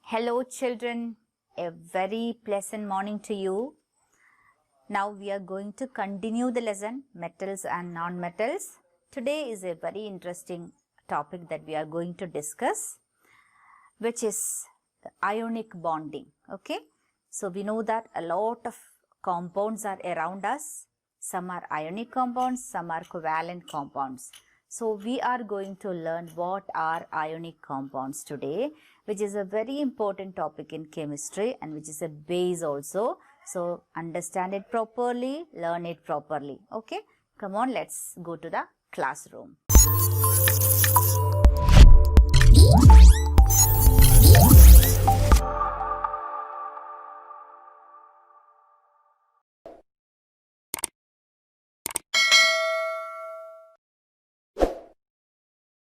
Hello children, a very pleasant morning to you. Now we are going to continue the lesson metals and non-metals. Today is a very interesting topic that we are going to discuss, which is ionic bonding. Okay, so we know that a lot of compounds are around us. Some are ionic compounds, some are covalent compounds. So we are going to learn what are ionic compounds today, which is a very important topic in chemistry and which is a base also. So understand it properly, learn it properly. Okay, come on, let's go to the classroom.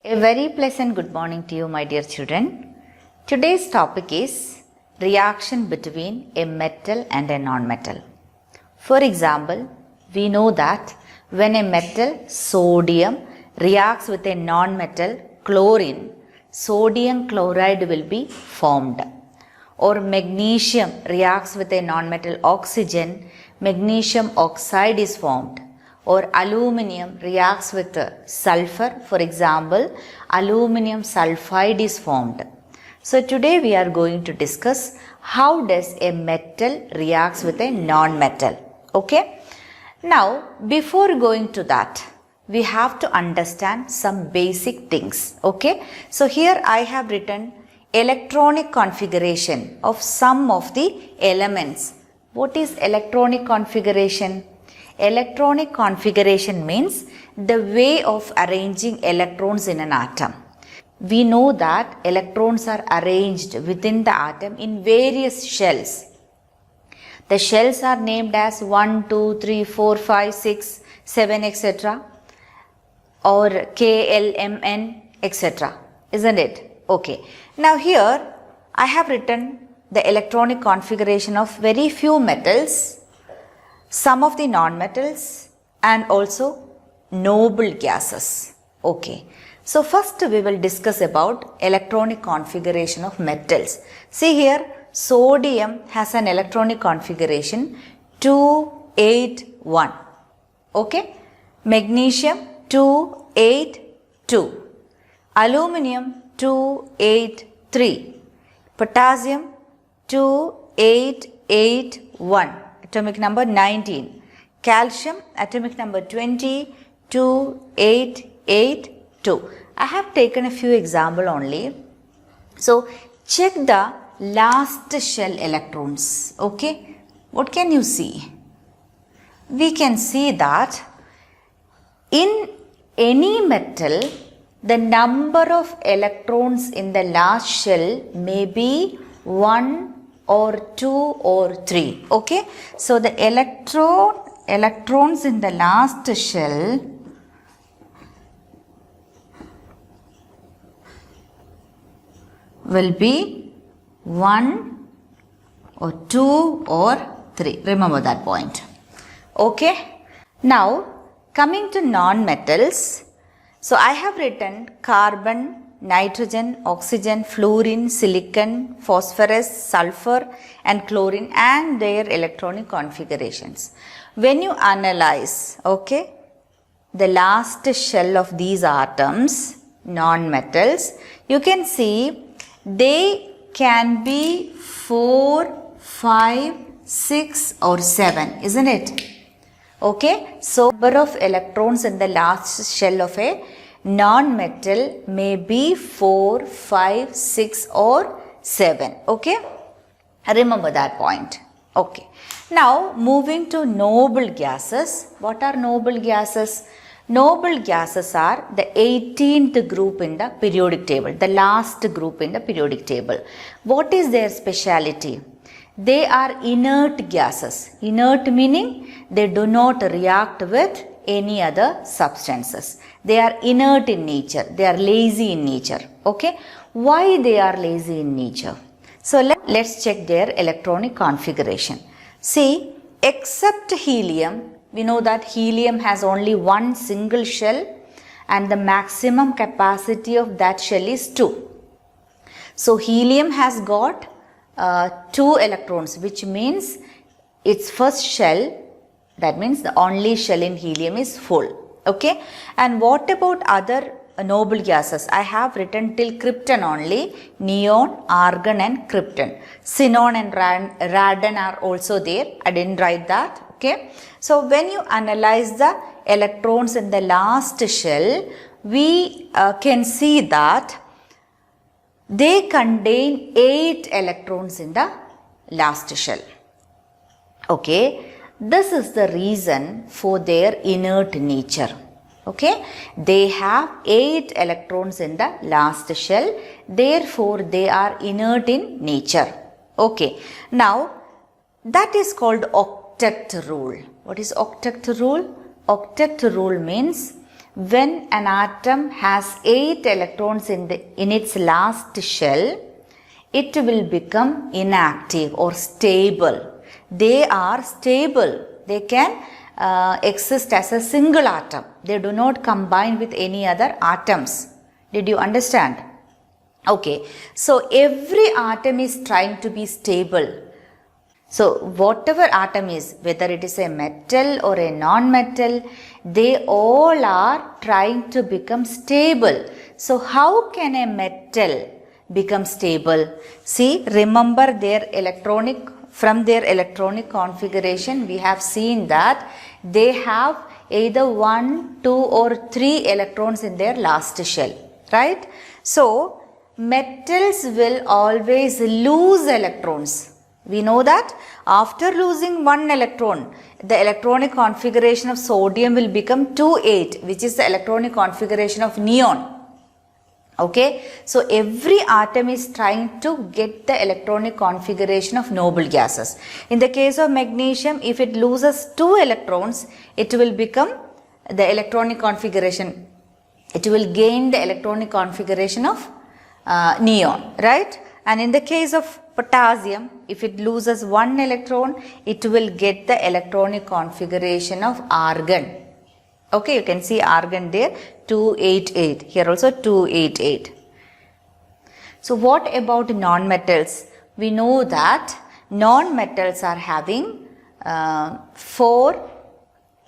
A very pleasant good morning to you, my dear children. Today's topic is reaction between a metal and a non-metal. For example, we know that when a metal sodium reacts with a non-metal chlorine, sodium chloride will be formed. Or magnesium reacts with a non-metal oxygen, magnesium oxide is formed. Or aluminium reacts with sulfur, for example, aluminium sulfide is formed. So today we are going to discuss how does a metal reacts with a non-metal. Okay. Now before going to that, we have to understand some basic things. Okay. So here I have written electronic configuration of some of the elements. What is electronic configuration? Electronic configuration means the way of arranging electrons in an atom. We know that electrons are arranged within the atom in various shells. The shells are named as 1, 2, 3, 4, 5, 6, 7, etc. or K, L, M, N, etc. Isn't it? Okay. Now here I have written the electronic configuration of very few metals, some of the non-metals and also noble gases. Okay. So first we will discuss about electronic configuration of metals. See here, sodium has an electronic configuration 281. Okay. Magnesium 282. Aluminium 283. Potassium 2881. Atomic number 19. Calcium atomic number 20, 2882. I have taken a few examples only. So check the last shell electrons. Okay. What can you see? We can see that in any metal, the number of electrons in the last shell may be 1 or 2 or 3. Okay. So the electrons in the last shell will be 1 or 2 or 3. Remember that point. Okay. Now coming to non-metals. So I have written carbon, nitrogen, oxygen, fluorine, silicon, phosphorus, sulfur and chlorine and their electronic configurations. When you analyze, okay, the last shell of these atoms, non-metals, you can see they can be 4, 5, 6 or 7, isn't it? Okay, so number of electrons in the last shell of a non-metal may be 4, 5, 6 or 7. Okay, remember that point. Okay, now moving to noble gases. What are noble gases? Noble gases are the 18th group in the periodic table, the last group in the periodic table. What is their speciality? They are inert gases. Inert meaning they do not react with any other substances. They are inert in nature. They are lazy in nature. Okay. Why they are lazy in nature? So let's check their electronic configuration. See, except helium, we know that helium has only one single shell and the maximum capacity of that shell is 2. So helium has got 2 electrons, which means its first shell, that means the only shell in helium is full. Okay. And what about other noble gases? I have written till krypton only: neon, argon and krypton. Xenon and radon are also there. I didn't write that. Okay. So when you analyze the electrons in the last shell, we can see that they contain 8 electrons in the last shell. Okay. This is the reason for their inert nature. Okay. They have 8 electrons in the last shell. Therefore, they are inert in nature. Okay. Now, that is called octet rule. What is octet rule? Octet rule means when an atom has 8 electrons in its last shell, it will become inactive or stable. They are stable. They can exist as a single atom. They do not combine with any other atoms. Did you understand? Okay. So every atom is trying to be stable. So whatever atom is, whether it is a metal or a non-metal, they all are trying to become stable. So how can a metal become stable? See, remember from their electronic configuration, we have seen that they have either 1, 2 or 3 electrons in their last shell, right? So metals will always lose electrons. We know that after losing 1 electron, the electronic configuration of sodium will become 2,8, which is the electronic configuration of neon. Okay, so every atom is trying to get the electronic configuration of noble gases. In the case of magnesium, if it loses 2 electrons, it will become the electronic configuration. It will gain the electronic configuration of neon, right? And in the case of potassium, if it loses 1 electron, it will get the electronic configuration of argon. Okay, you can see argon there, 288. Here also 288. So what about non-metals? We know that non-metals are having 4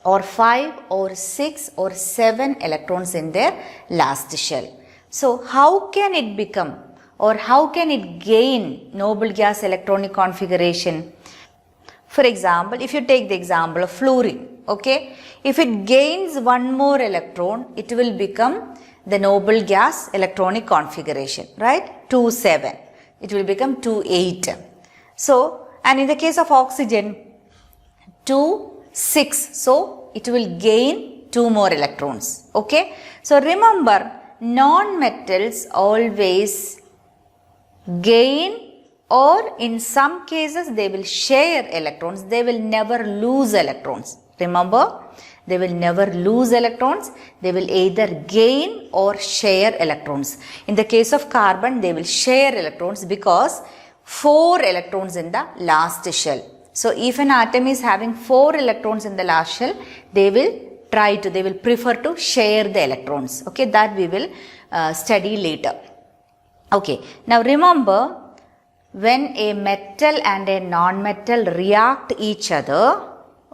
or 5 or 6 or 7 electrons in their last shell. So how can it become, or how can it gain noble gas electronic configuration? For example, if you take the example of fluorine, okay, if it gains 1 more electron, it will become the noble gas electronic configuration, right? 2,7. It will become 2,8. So, and in the case of oxygen, 2,6. So, it will gain 2 more electrons, okay? So, remember, non-metals always gain, or in some cases they will share electrons. They will never lose electrons. Remember, they will never lose electrons. They will either gain or share electrons. In the case of carbon, they will share electrons because 4 electrons in the last shell. So if an atom is having 4 electrons in the last shell, they will prefer to share the electrons. Okay, that we will study later. Okay, now remember, when a metal and a non-metal react each other,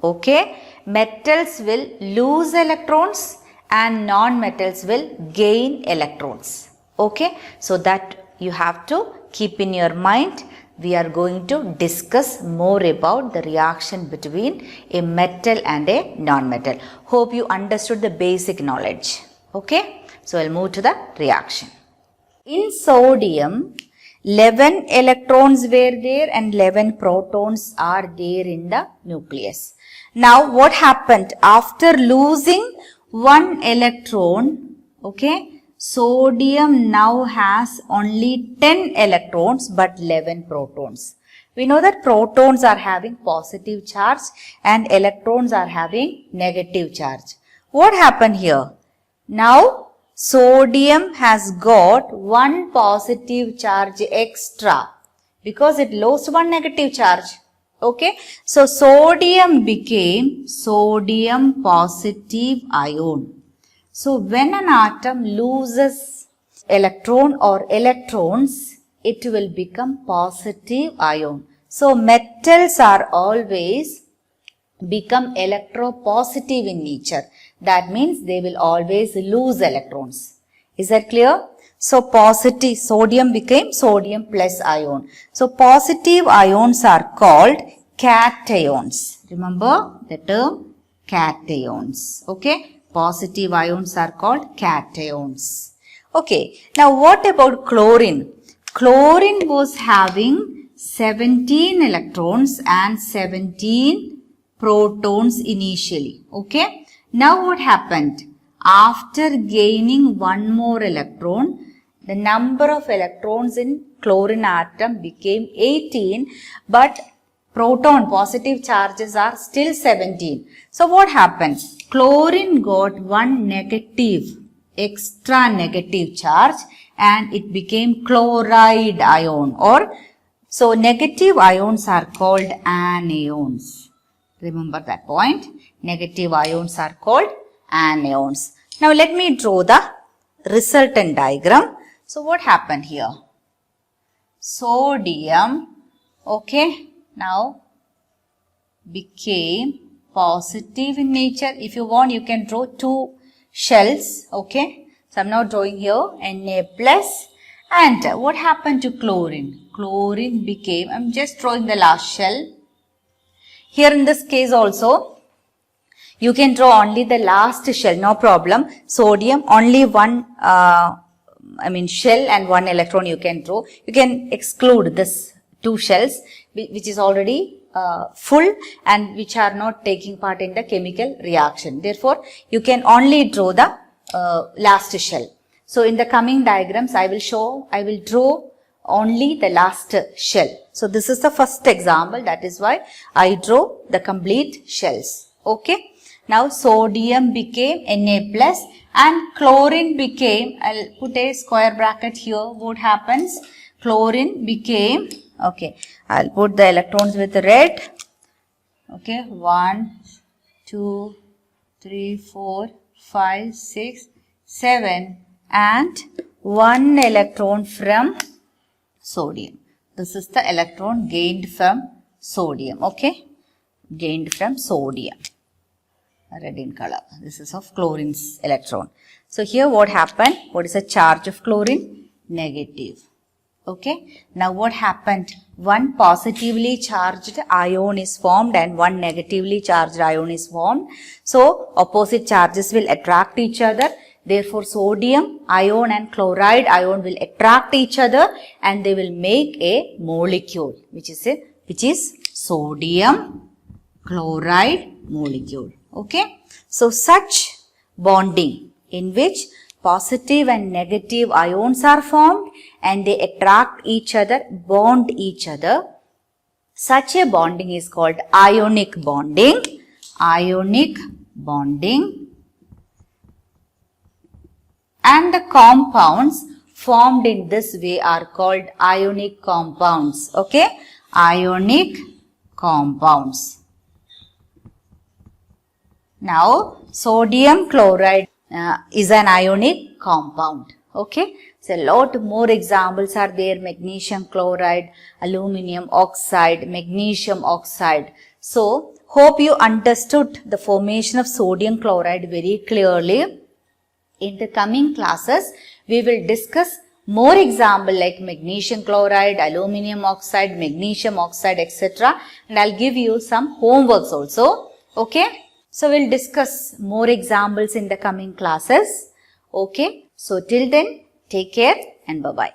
okay, metals will lose electrons and non-metals will gain electrons. Okay, so that you have to keep in your mind. We are going to discuss more about the reaction between a metal and a non-metal. Hope you understood the basic knowledge. Okay, so I'll move to the reaction. In sodium, 11 electrons were there and 11 protons are there in the nucleus. Now what happened after losing 1 electron? Okay, sodium now has only 10 electrons but 11 protons. We know that protons are having positive charge and electrons are having negative charge. What happened here? Now sodium has got 1 positive charge extra because it lost 1 negative charge. Okay, so sodium became sodium positive ion. So when an atom loses electron or electrons, it will become positive ion. So metals are always become electropositive in nature. That means they will always lose electrons. Is that clear? So positive, sodium became sodium plus ion. So positive ions are called cations. Remember the term cations. Okay. Positive ions are called cations. Okay. Now what about chlorine? Chlorine was having 17 electrons and 17 protons initially. Okay. Now what happened? After gaining one more electron, the number of electrons in chlorine atom became 18, but proton positive charges are still 17. So what happened? Chlorine got one negative, extra negative charge, and it became chloride ion, or so negative ions are called anions. Remember that point. Negative ions are called anions. Now let me draw the resultant diagram. So what happened here? Sodium, okay, now became positive in nature. If you want, you can draw two shells, okay. So I'm now drawing here Na plus. And what happened to chlorine? Chlorine became, I'm just drawing the last shell. Here in this case also, you can draw only the last shell, no problem. Sodium, only one shell and one electron you can draw. You can exclude this two shells which is already full and which are not taking part in the chemical reaction. Therefore, you can only draw the last shell. So in the coming diagrams, I will draw only the last shell. So this is the first example. That is why I draw the complete shells. Okay. Now sodium became Na plus and chlorine became, I'll put a square bracket here. What happens? Chlorine became, okay, I'll put the electrons with red. Okay, 1, 2, 3, 4, 5, 6, 7 and 1 electron from sodium. This is the electron gained from sodium. Okay, gained from sodium. Red in color. This is of chlorine's electron. So here what happened? What is the charge of chlorine? Negative. Okay. Now what happened? One positively charged ion is formed and one negatively charged ion is formed. So opposite charges will attract each other. Therefore sodium ion and chloride ion will attract each other and they will make a molecule which is sodium chloride molecule. Okay. So such bonding in which positive and negative ions are formed and they attract each other, bond each other. Such a bonding is called ionic bonding. Ionic bonding. And the compounds formed in this way are called ionic compounds. Okay. Ionic compounds. Now, sodium chloride is an ionic compound. Okay. So, a lot more examples are there. Magnesium chloride, aluminum oxide, magnesium oxide. So, hope you understood the formation of sodium chloride very clearly. In the coming classes, we will discuss more example like magnesium chloride, aluminum oxide, magnesium oxide, etc. And I'll give you some homeworks also. Okay. So, we'll discuss more examples in the coming classes. Okay. So, till then, take care and bye-bye.